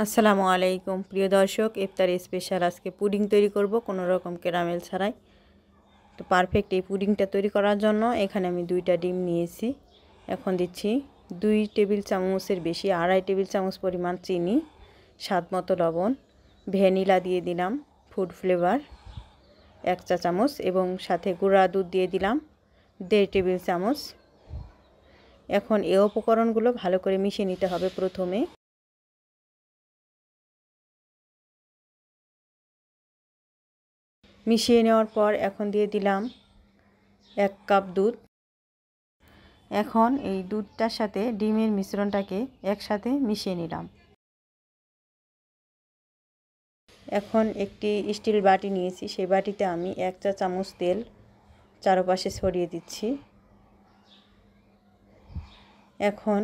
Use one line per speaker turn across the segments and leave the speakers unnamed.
আসসালামু আলাইকুম প্রিয় দর্শক, ইফতার স্পেশাল আজকে পুডিং তৈরি করব কোনো রকম ক্যারামেল ছাড়াই। তো পারফেক্ট এই পুডিংটা তৈরি করার জন্য এখানে আমি 2টা ডিম নিয়েছি। এখন দিচ্ছি 2 টেবিল চামচের বেশি 2.5 টেবিল চামচ পরিমাণ চিনি, স্বাদ মতো লবণ, ভ্যানিলা দিয়ে দিলাম, ফুড ফ্লেভার 1 চা চামচ এবং সাথে গুঁড়া দুধ দিয়ে দিলাম 1.5 টেবিল চামচ। এখন এই উপকরণগুলো ভালো করে মিশিয়ে নিতে হবে। প্রথমে মিশিয়ে নেওয়ার পর এখন দিয়ে দিলাম 1 কাপ দুধ। এখন এই দুধটার সাথে ডিমের মিশ্রণটাকে একসাথে মিশিয়ে নিলাম। এখন একটি স্টিল বাটি নিয়েছি, সেই বাটিতে আমি 1 চা চামচ তেল চারপাশে ছড়িয়ে দিচ্ছি। এখন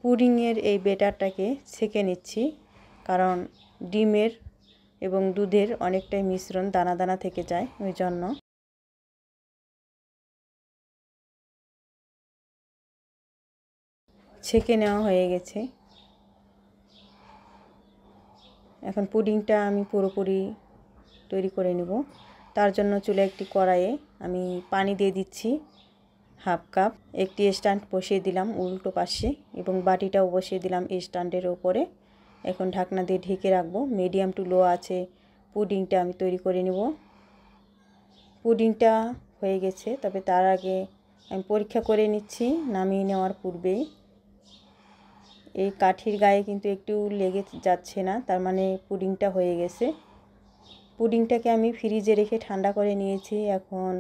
পুডিংয়ের এই ব্যাটারটাকে ছেঁকে নিচ্ছি, কারণ ডিমের এবং দুধের অনেকটাই মিশ্রণ দানা দানা থেকে যায়, ওই জন্য। ছেঁকে নেওয়া হয়ে গেছে। এখন পুডিংটা আমি পুরোপুরি তৈরি করে নেব। তার জন্য চুলে একটি কড়াইয়ে আমি পানি দিয়ে দিচ্ছি 1/2 কাপ। একটি স্ট্যান্ড বসিয়ে দিলাম উল্টো পাশে এবং বাটিটাও বসিয়ে দিলাম স্ট্যান্ডের ওপরে। এখন ঢাকনা দিয়ে ঢেকে রাখবো। মিডিয়াম টু লো আছে পুডিংটা আমি তৈরি করে নেব। পুডিংটা হয়ে গেছে, তবে তার আগে আমি পরীক্ষা করে নিচ্ছি নামিয়ে নেওয়ার পূর্বেই। এই কাঠির গায়ে কিন্তু একটু লেগে যাচ্ছে না, তার মানে পুডিংটা হয়ে গেছে। পুডিংটাকে আমি ফ্রিজে রেখে ঠান্ডা করে নিয়েছি। এখন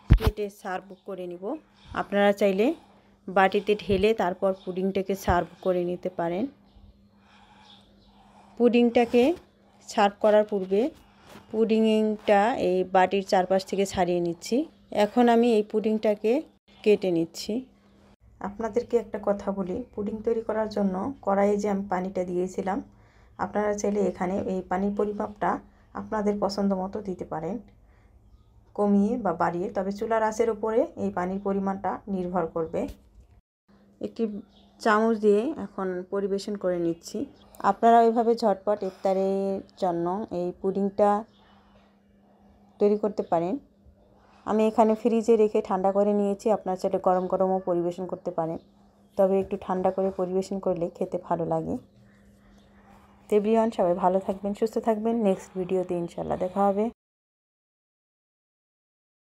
কেটে সার্ভ করে নিব। আপনারা চাইলে বাটিতে ঢেলে তারপর পুডিংটাকে সার্ভ করে নিতে পারেন। পুডিংটাকে সার্ভ করার পূর্বে পুডিংটা এই বাটির চারপাশ থেকে ছাড়িয়ে নিচ্ছি। এখন আমি এই পুডিংটাকে কেটে নিচ্ছি। আপনাদেরকে একটা কথা বলি, পুডিং তৈরি করার জন্য কড়াইয়ে যে আমি পানিটা দিয়েছিলাম, আপনারা চাইলে এখানে এই পানির পরিমাপটা আপনাদের পছন্দ মতো দিতে পারেন, কমিয়ে বা বাড়িয়ে। তবে চুলার আঁচের উপরে এই পানির পরিমাণটা নির্ভর করবে। একটি চামচ দিয়ে এখন পরিবেশন করে নিচ্ছি। আপনারা ওইভাবে ঝটপট ইফতারের জন্য এই পুডিংটা তৈরি করতে পারেন। আমি এখানে ফ্রিজে রেখে ঠান্ডা করে নিয়েছি। আপনারা চাইলে গরম গরমও পরিবেশন করতে পারেন, তবে একটু ঠান্ডা করে পরিবেশন করলে খেতে ভালো লাগে। তো এভরিওয়ান, সবাই ভালো থাকবেন, সুস্থ থাকবেন। নেক্সট ভিডিওতে ইনশাল্লাহ দেখা হবে।